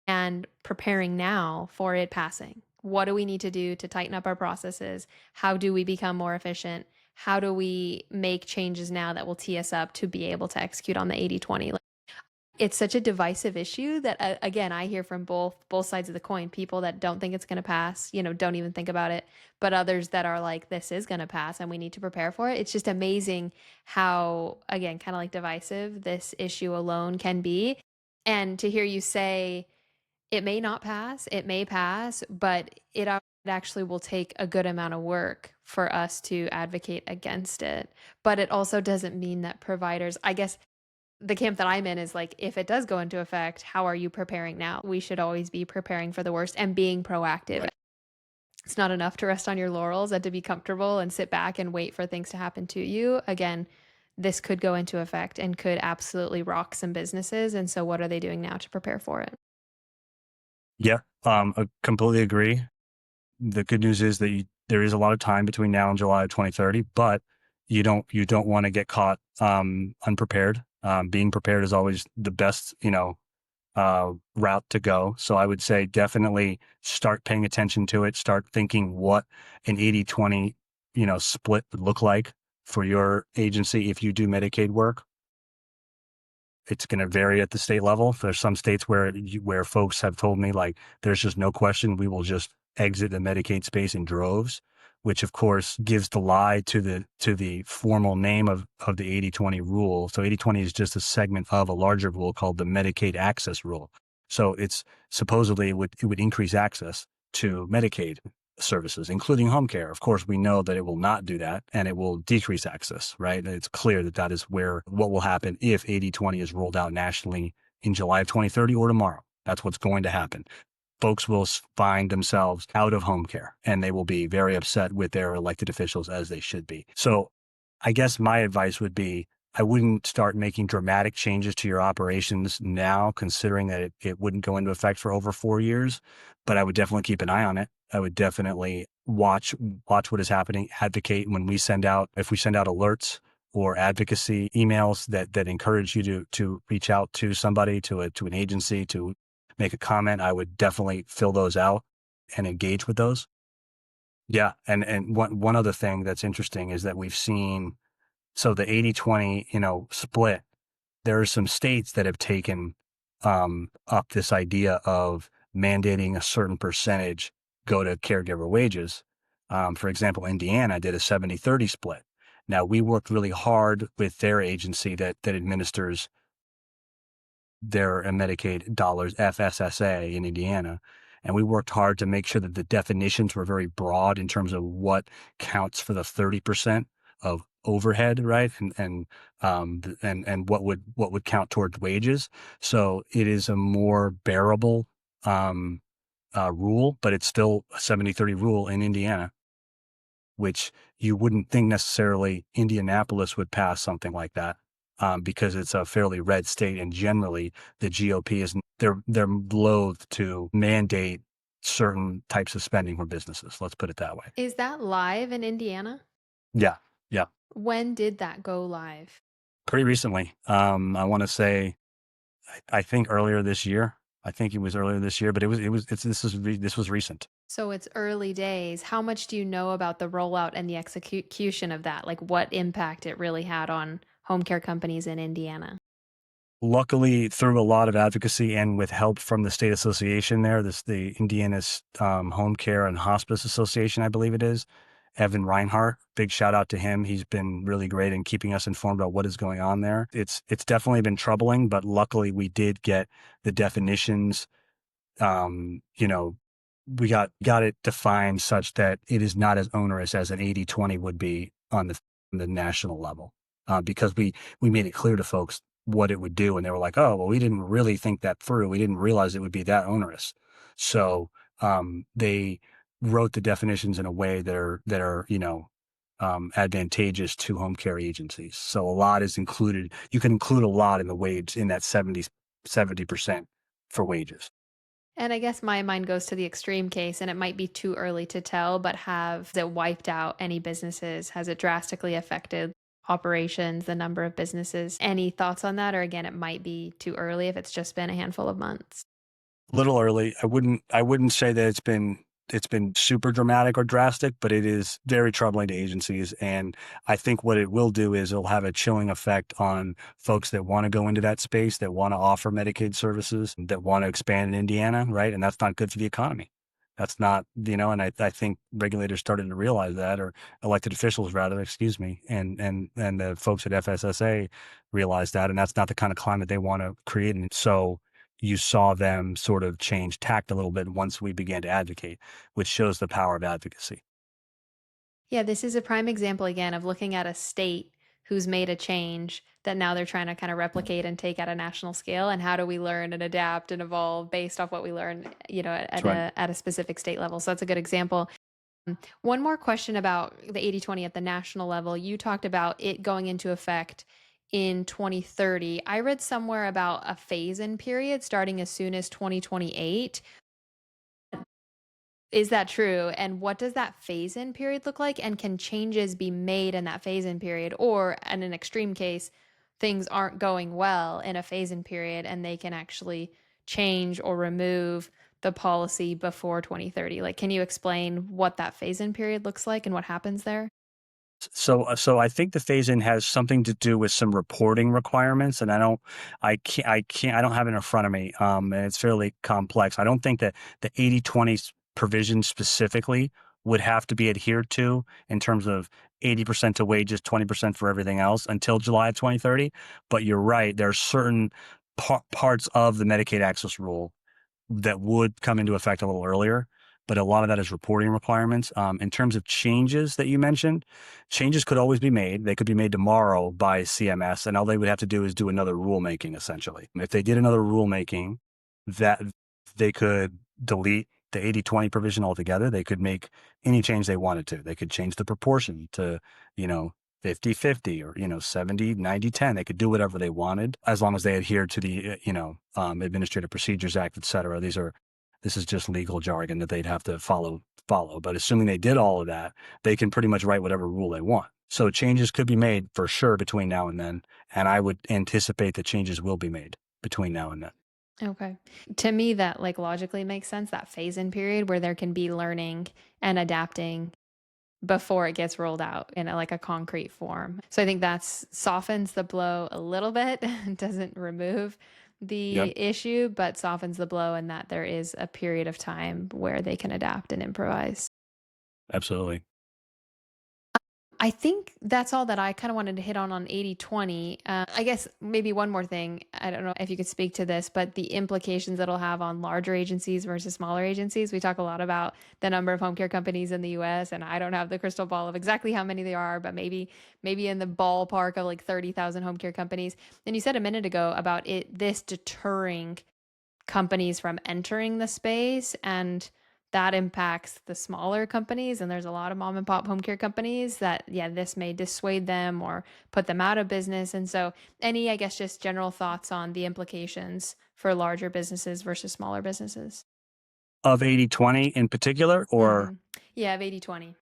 and preparing now for it passing. What do we need to do to tighten up our processes? How do we become more efficient? How do we make changes now that will tee us up to be able to execute on the 80/20? It's such a divisive issue that again, I hear from both sides of the coin. People that don't think it's going to pass, don't even think about it, but others that are like, this is going to pass and we need to prepare for it. It's just amazing how, again, kind of like divisive this issue alone can be. And to hear you say it may not pass, it may pass, but it actually will take a good amount of work for us to advocate against it. But it also doesn't mean that providers, I guess the camp that I'm in is like, if it does go into effect, how are you preparing now? We should always be preparing for the worst and being proactive. Right. It's not enough to rest on your laurels and to be comfortable and sit back and wait for things to happen to you. Again, this could go into effect and could absolutely rock some businesses. And so, what are they doing now to prepare for it? Yeah, I completely agree. The good news is that there is a lot of time between now and July of 2030, but you don't want to get caught unprepared. Being prepared is always the best, route to go. So I would say definitely start paying attention to it. Start thinking what an 80-20, split would look like for your agency if you do Medicaid work. It's going to vary at the state level. There's some states where folks have told me like, there's just no question we will just exit the Medicaid space in droves, which of course gives the lie to the formal name of the 80-20 rule. So 80-20 is just a segment of a larger rule called the Medicaid access rule. So it's supposedly it would increase access to Medicaid services, including home care. Of course, we know that it will not do that and it will decrease access, right? It's clear that that is what will happen if 80-20 is rolled out nationally in July of 2030 or tomorrow. That's what's going to happen. Folks will find themselves out of home care and they will be very upset with their elected officials, as they should be. So I guess my advice would be, I wouldn't start making dramatic changes to your operations now, considering that it wouldn't go into effect for over 4 years, but I would definitely keep an eye on it. I would definitely watch what is happening, advocate if we send out alerts or advocacy emails that encourage you to reach out to somebody, to an agency, to make a comment. I would definitely fill those out and engage with those. Yeah. And one other thing that's interesting is that we've seen, so the 80-20, split, there are some states that have taken up this idea of mandating a certain percentage go to caregiver wages. For example, Indiana did a 70-30 split. Now, we worked really hard with their agency that administers their Medicaid dollars, FSSA in Indiana. And we worked hard to make sure that the definitions were very broad in terms of what counts for the 30% of overhead, right? And what would count towards wages. So it is a more bearable rule, but it's still a 70-30 rule in Indiana, which you wouldn't think necessarily Indianapolis would pass something like that, because it's a fairly red state, and generally the GOP they're loath to mandate certain types of spending for businesses. Let's put it that way. Is that live in Indiana? Yeah, yeah. When did that go live? Pretty recently, I want to say, I think earlier this year. I think it was earlier this year, but this was recent. So it's early days. How much do you know about the rollout and the execution of that? Like what impact it really had on home care companies in Indiana? Luckily, through a lot of advocacy and with help from the state association there, the Indiana's Home Care and Hospice Association, I believe it is, Evan Reinhardt, big shout out to him. He's been really great in keeping us informed about what is going on there. It's definitely been troubling, but luckily we did get the definitions, um, you know, we got it defined such that it is not as onerous as an 80-20 would be on the national level, because we made it clear to folks what it would do, and they were like, oh, well, we didn't really think that through. We didn't realize it would be that onerous. So they wrote the definitions in a way that are advantageous to home care agencies. So a lot is included. You can include a lot in the wage in that 70% for wages. And I guess my mind goes to the extreme case, and it might be too early to tell, but has it wiped out any businesses? Has it drastically affected operations, the number of businesses? Any thoughts on that? Or again, it might be too early if it's just been a handful of months. A little early. I wouldn't say that it's been it's been super dramatic or drastic, but it is very troubling to agencies. And I think what it will do is it'll have a chilling effect on folks that want to go into that space, that want to offer Medicaid services, that want to expand in Indiana, right? And that's not good for the economy. That's not, and I think regulators started to realize that, or elected officials rather, excuse me, and the folks at FSSA realized that, and that's not the kind of climate they want to create. And so you saw them sort of change tact a little bit once we began to advocate, which shows the power of advocacy. Yeah, this is a prime example again of looking at a state who's made a change that now they're trying to kind of replicate and take at a national scale. And how do we learn and adapt and evolve based off what we learn, That's at right. a specific state level. So that's a good example. One more question about the 80/20 at the national level. You talked about it going into effect in 2030. I read somewhere about a phase in period starting as soon as 2028. Is that true? And what does that phase in period look like? And can changes be made in that phase in period? Or in an extreme case, things aren't going well in a phase in period and they can actually change or remove the policy before 2030? Like, can you explain what that phase in period looks like and what happens there? So I think the phase in has something to do with some reporting requirements, and I don't have it in front of me. And it's fairly complex. I don't think that the 80/20 provision specifically would have to be adhered to in terms of 80% to wages, 20% for everything else until July of 2030. But you're right. There are certain parts of the Medicaid access rule that would come into effect a little earlier, but a lot of that is reporting requirements. In terms of changes that you mentioned, changes could always be made. They could be made tomorrow by CMS, and all they would have to do is do another rulemaking, essentially. If they did another rulemaking, that they could delete the 80/20 provision altogether. They could make any change they wanted to. They could change the proportion to, you know, 50/50 or, 70/90/10. They could do whatever they wanted as long as they adhere to the, Administrative Procedures Act, et cetera. This is just legal jargon that they'd have to follow. But assuming they did all of that, they can pretty much write whatever rule they want. So changes could be made for sure between now and then. And I would anticipate that changes will be made between now and then. Okay. To me, that like logically makes sense, that phase in period where there can be learning and adapting before it gets rolled out in like a concrete form. So I think that's softens the blow a little bit, doesn't remove Yep, the issue, but softens the blow in that there is a period of time where they can adapt and improvise. absolutely. I think that's all that I kind of wanted to hit on 80/20. I guess maybe one more thing. I don't know if you could speak to this, but the implications it'll have on larger agencies versus smaller agencies. We talk a lot about the number of home care companies in the US, and I don't have the crystal ball of exactly how many there are, but maybe in the ballpark of like 30,000 home care companies. And you said a minute ago about this deterring companies from entering the space, and that impacts the smaller companies, and there's a lot of mom and pop home care companies that, yeah, this may dissuade them or put them out of business. And so any, I guess, just general thoughts on the implications for larger businesses versus smaller businesses? Of 80/20 in particular, or Yeah, of 80/20.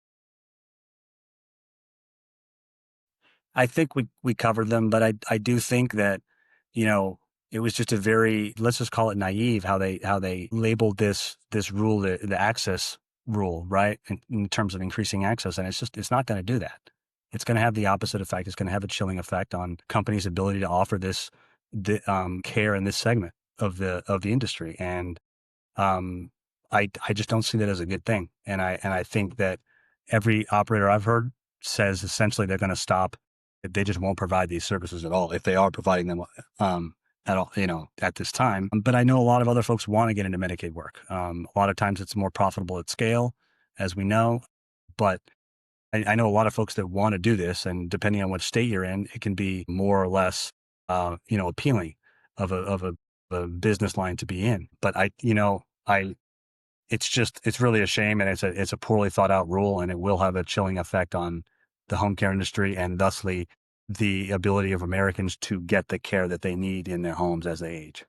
I think we covered them, but I do think that, you know, it was just a very, let's just call it naive how they labeled this rule, the access rule, right? In terms of increasing access. And it's not going to do that. It's going to have the opposite effect. It's going to have a chilling effect on companies' ability to offer care in this segment of the industry. And um, I just don't see that as a good thing. And I think that every operator I've heard says essentially they're going to stop. They just won't provide these services at all if they are providing them at all, at this time. But I know a lot of other folks want to get into Medicaid work. A lot of times it's more profitable at scale, as we know. But I know a lot of folks that want to do this, and depending on what state you're in, it can be more or less, appealing of a business line to be in. But it's really a shame, and it's a poorly thought out rule, and it will have a chilling effect on the home care industry and thusly the ability of Americans to get the care that they need in their homes as they age.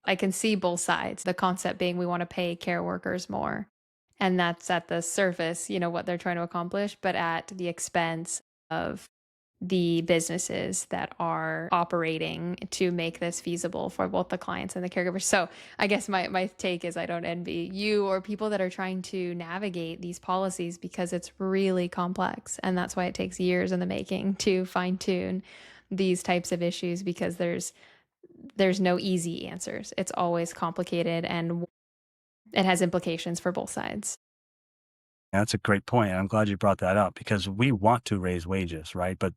I can see both sides. The concept being we want to pay care workers more. And that's at the surface, what they're trying to accomplish, but at the expense of the businesses that are operating to make this feasible for both the clients and the caregivers. So I guess my take is I don't envy you or people that are trying to navigate these policies because it's really complex. And that's why it takes years in the making to fine tune these types of issues because there's no easy answers. It's always complicated and it has implications for both sides. That's a great point. I'm glad you brought that up because we want to raise wages, right? But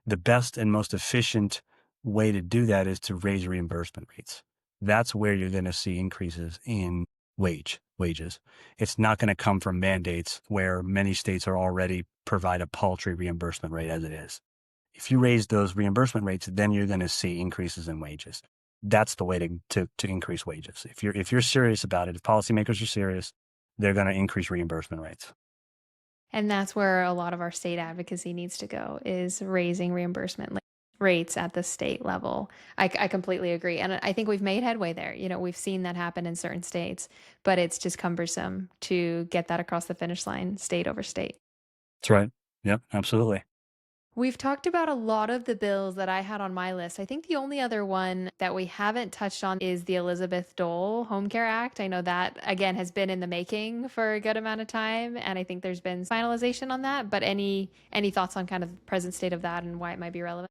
the best and most efficient way to do that is to raise reimbursement rates. That's where you're going to see increases in wages. It's not going to come from mandates where many states are already provide a paltry reimbursement rate as it is. If you raise those reimbursement rates, then you're going to see increases in wages. That's the way to increase wages. If you're serious about it, if policymakers are serious, they're going to increase reimbursement rates. And that's where a lot of our state advocacy needs to go is raising reimbursement rates at the state level. I completely agree. And I think we've made headway there. You know, we've seen that happen in certain states, but it's just cumbersome to get that across the finish line, state over state. That's right. Yep, absolutely. We've talked about a lot of the bills that I had on my list. I think the only other one that we haven't touched on is the Elizabeth Dole Home Care Act. I know that, again, has been in the making for a good amount of time, and I think there's been finalization on that. But any thoughts on kind of the present state of that and why it might be relevant?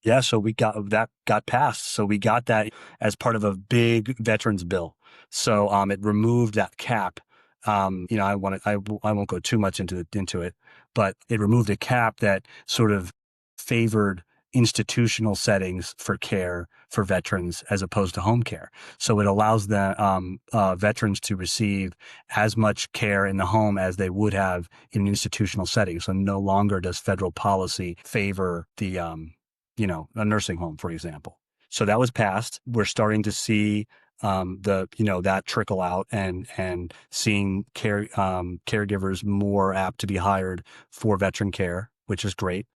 Yeah, so we got that got passed. So we got that as part of a big veterans bill. So it removed that cap. I won't go too much into it, but it removed a cap that sort of favored institutional settings for care for veterans as opposed to home care. So it allows the veterans to receive as much care in the home as they would have in an institutional setting. So no longer does federal policy favor the a nursing home, for example. So that was passed. We're starting to see that trickle out and seeing caregivers more apt to be hired for veteran care, which is great.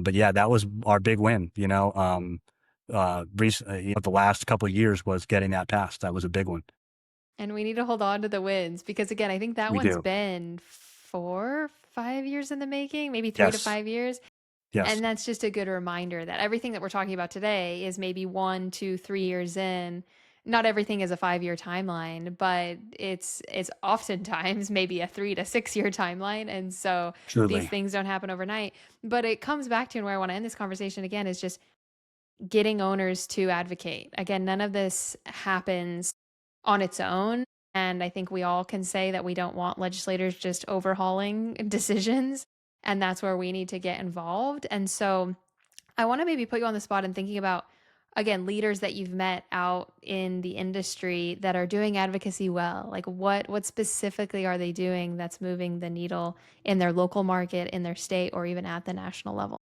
But yeah, that was our big win. Recently, the last couple of years was getting that passed. That was a big one. And we need to hold on to the wins because, again, I think that We one's do. been 4, 5 years in the making, maybe three to Yes. five years. Yes. And that's just a good reminder that everything that we're talking about today is maybe 1, 2, 3 years in. Not everything is a 5 year timeline, but it's oftentimes maybe a 3 to 6 year timeline. And so these Truly. things don't happen overnight. But it comes back to, and where I want to end this conversation again is just getting owners to advocate. Again, none of this happens on its own. And I think we all can say that we don't want legislators just overhauling decisions. And that's where we need to get involved. And so I want to maybe put you on the spot and thinking about, again, leaders that you've met out in the industry that are doing advocacy well. Like what specifically are they doing that's moving the needle in their local market, in their state, or even at the national level?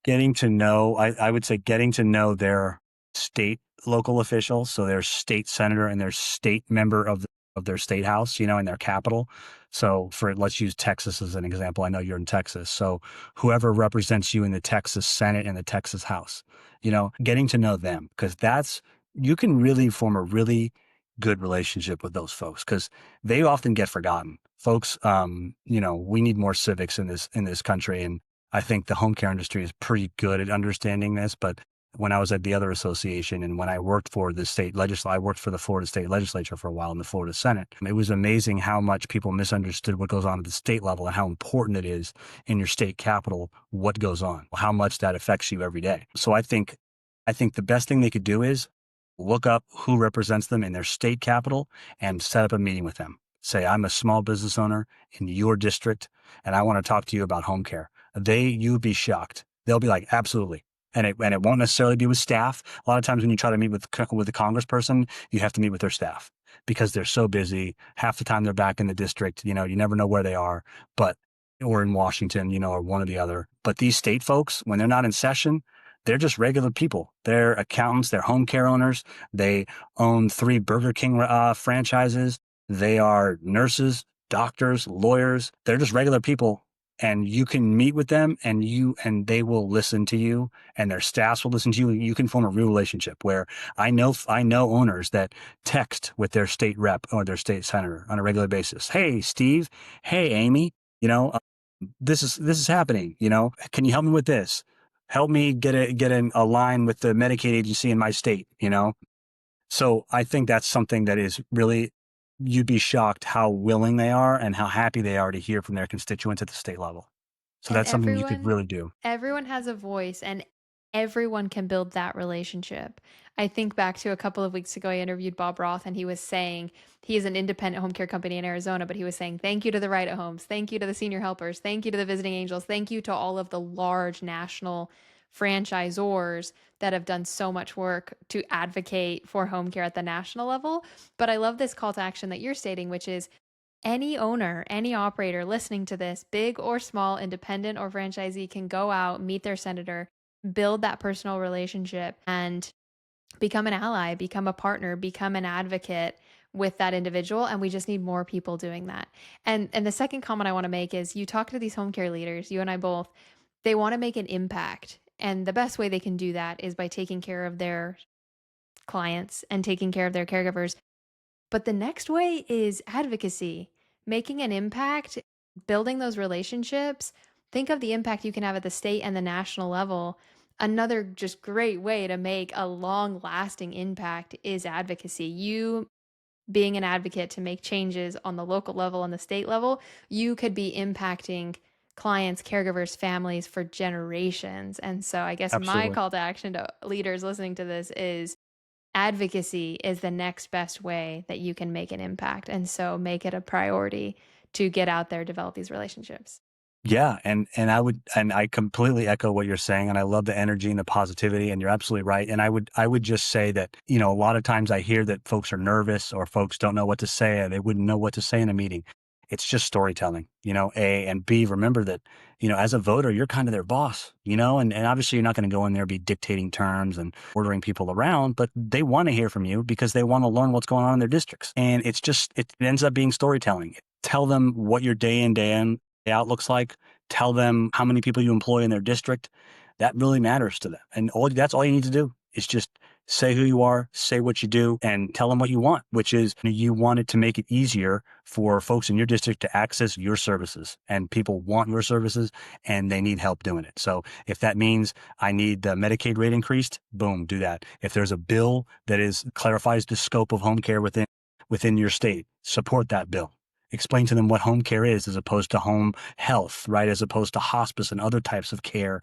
I would say getting to know their state local officials, so their state senator and their state member of their state house, in their capital. So let's use Texas as an example. I know you're in Texas. So whoever represents you in the Texas Senate and the Texas House, getting to know them because you can really form a really good relationship with those folks because they often get forgotten. Folks, we need more civics in this country, and I think the home care industry is pretty good at understanding this, but when I was at the other association and when I worked for the state legislature, I worked for the Florida state legislature for a while in the Florida Senate. It was amazing how much people misunderstood what goes on at the state level and how important it is in your state capital, what goes on, how much that affects you every day. So I think the best thing they could do is look up who represents them in their state capital and set up a meeting with them. Say, I'm a small business owner in your district and I want to talk to you about home care. You'd be shocked. They'll be like, absolutely. And it won't necessarily be with staff. A lot of times when you try to meet with the congressperson, you have to meet with their staff because they're so busy. Half the time they're back in the district. You never know where they are, or in Washington, or one or the other. But these state folks, when they're not in session, they're just regular people. They're accountants. They're home care owners. They own 3 Burger King franchises. They are nurses, doctors, lawyers. They're just regular people, and you can meet with them and they will listen to you and their staffs will listen to you. You can form a real relationship where I know owners that text with their state rep or their state senator on a regular basis. Hey, Steve. Hey, Amy. this is happening. Can you help me with this? Help me get a line with the Medicaid agency in my state. So I think that's something that is really, you'd be shocked how willing they are and how happy they are to hear from their constituents at the state level. So And that's something you could really do. everyone has a voice and everyone can build that relationship. I think back to a couple of weeks ago, I interviewed Bob Roth and he was saying he is an independent home care company in Arizona, but he was saying thank you to the Right at Homes, thank you to the Senior Helpers, thank you to the Visiting Angels, thank you to all of the large national franchisors that have done so much work to advocate for home care at the national level. But I love this call to action that you're stating, which is any owner, any operator listening to this, big or small, independent or franchisee, can go out, meet their senator, build that personal relationship, and become an ally, become a partner, become an advocate with that individual. And we just need more people doing that. And the second comment I want to make is you talk to these home care leaders, you and I both, they want to make an impact. And the best way they can do that is by taking care of their clients and taking care of their caregivers. But the next way is advocacy, making an impact, building those relationships. Think of the impact you can have at the state and the national level. Another just great way to make a long lasting impact is advocacy. You being an advocate to make changes on the local level and the state level, you could be impacting clients, caregivers, families for generations. And so I guess my Absolutely. call to action to leaders listening to this is advocacy is the next best way that you can make an impact. And so make it a priority to get out there, develop these relationships. Yeah, and I completely echo what you're saying, and I love the energy and the positivity, and you're absolutely right. And I would just say that, a lot of times I hear that folks are nervous or folks don't know what to say, or they wouldn't know what to say in a meeting. It's just storytelling, A, and B, remember that, as a voter, you're kind of their boss, and obviously you're not going to go in there, be dictating terms and ordering people around, but they want to hear from you because they want to learn what's going on in their districts. And it ends up being storytelling. Tell them what your day in, day in, out looks like. Tell them how many people you employ in their district. That really matters to them. And that's all you need to do is just say who you are, say what you do, and tell them what you want, which is you want it to make it easier for folks in your district to access your services. And people want your services and they need help doing it. So if that means I need the Medicaid rate increased, boom, do that. If there's a bill that clarifies the scope of home care within your state, support that bill. Explain to them what home care is as opposed to home health, right? As opposed to hospice and other types of care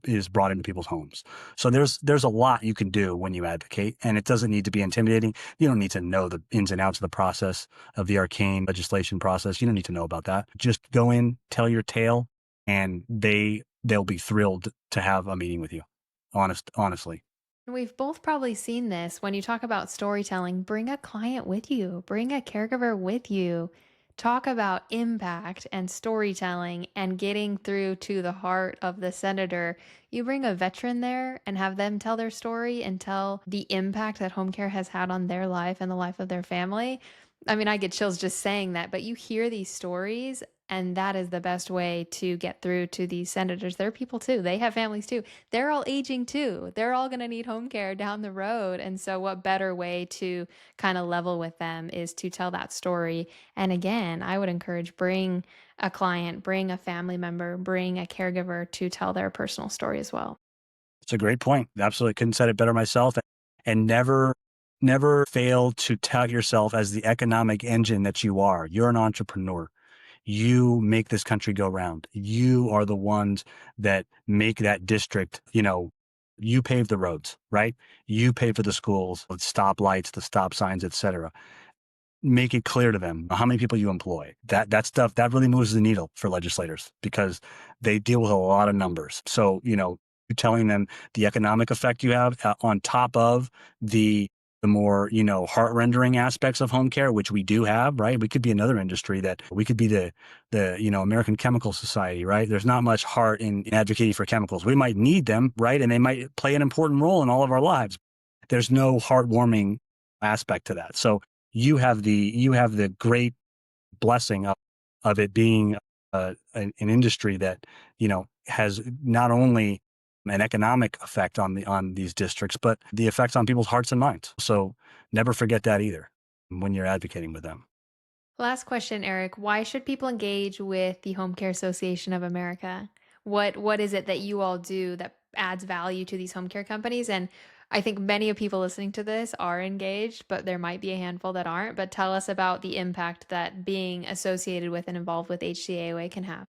is brought into people's homes. So there's a lot you can do when you advocate, and it doesn't need to be intimidating. You don't need to know the ins and outs of the process of the arcane legislation process. You don't need to know about that. Just go in, tell your tale, and they'll be thrilled to have a meeting with you. Honestly. We've both probably seen this when you talk about storytelling. Bring a client with you, bring a caregiver with you. Talk about impact and storytelling and getting through to the heart of the senator. You bring a veteran there and have them tell their story and tell the impact that home care has had on their life and the life of their family. I mean, I get chills just saying that, but you hear these stories, and that is the best way to get through to these senators. They're people too. They have families too. They're all aging too. They're all going to need home care down the road. And so, what better way to kind of level with them is to tell that story. And again, I would encourage bring a client, bring a family member, bring a caregiver to tell their personal story as well. It's a great point. Absolutely couldn't said it better myself. And never fail to tout yourself as the economic engine that you are. You're an entrepreneur. You make this country go round. You are the ones that make that district, you pave the roads, right? You pay for the schools, the stoplights, the stop signs, etc. Make it clear to them how many people you employ. That stuff that really moves the needle for legislators because they deal with a lot of numbers. So, you're telling them the economic effect you have on top of the more, heart-rendering aspects of home care, which we do have, right? We could be another industry that we could be the American Chemical Society, right? There's not much heart in advocating for chemicals. We might need them, right? And they might play an important role in all of our lives. There's no heartwarming aspect to that. So you have the great blessing of it being an industry that has not only an economic effect on these districts, but the effects on people's hearts and minds. So never forget that either when you're advocating with them. Last question, Eric. Why should people engage with the Home Care Association of America? What is it that you all do that adds value to these home care companies? And I think many of people listening to this are engaged, but there might be a handful that aren't. But tell us about the impact that being associated with and involved with HCAOA can have.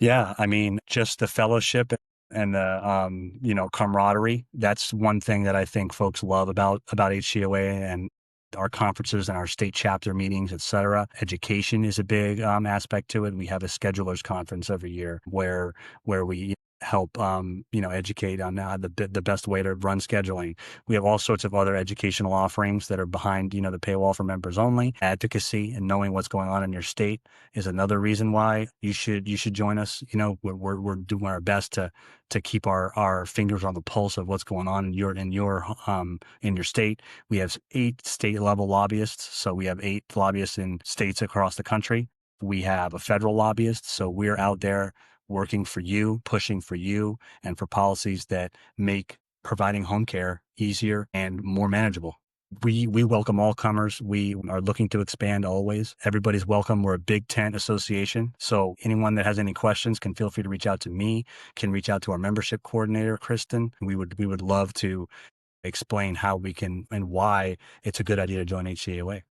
Yeah, I mean, just the fellowship and the camaraderie. That's one thing that I think folks love about HCOA and our conferences and our state chapter meetings, et cetera. Education is a big aspect to it. We have a schedulers conference every year where we help educate on the best way to run scheduling. We have all sorts of other educational offerings that are behind the paywall for members only. Advocacy and knowing what's going on in your state is another reason why you should join us. We're doing our best to keep our fingers on the pulse of what's going on in your state. We have 8 state level lobbyists, so we have 8 lobbyists in states across the country. We have a federal lobbyist, so we're out there working for you, pushing for you, and for policies that make providing home care easier and more manageable. We welcome all comers. We are looking to expand always. Everybody's welcome. We're a big tent association. So anyone that has any questions can feel free to reach out to me, can reach out to our membership coordinator, Kristen. We would love to explain how we can and why it's a good idea to join HCAOA.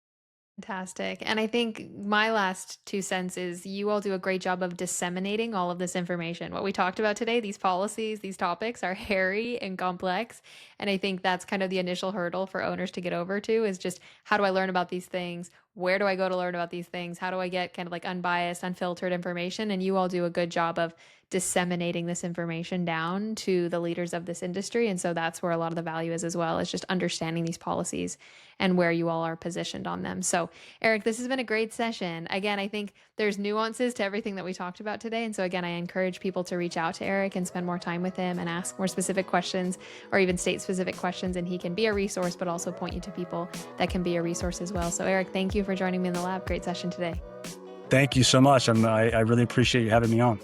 Fantastic. And I think my last 2 cents is you all do a great job of disseminating all of this information. What we talked about today, these policies, these topics are hairy and complex. And I think that's kind of the initial hurdle for owners to get over to is just how do I learn about these things? Where do I go to learn about these things? How do I get kind of like unbiased, unfiltered information? And you all do a good job of disseminating this information down to the leaders of this industry. And so that's where a lot of the value is as well, is just understanding these policies and where you all are positioned on them. So, Eric, this has been a great session. Again, I think there's nuances to everything that we talked about today. And so, again, I encourage people to reach out to Eric and spend more time with him and ask more specific questions or even state specific questions. And he can be a resource, but also point you to people that can be a resource as well. So, Eric, thank you for joining me in the lab. Great session today. Thank you so much. I really appreciate you having me on.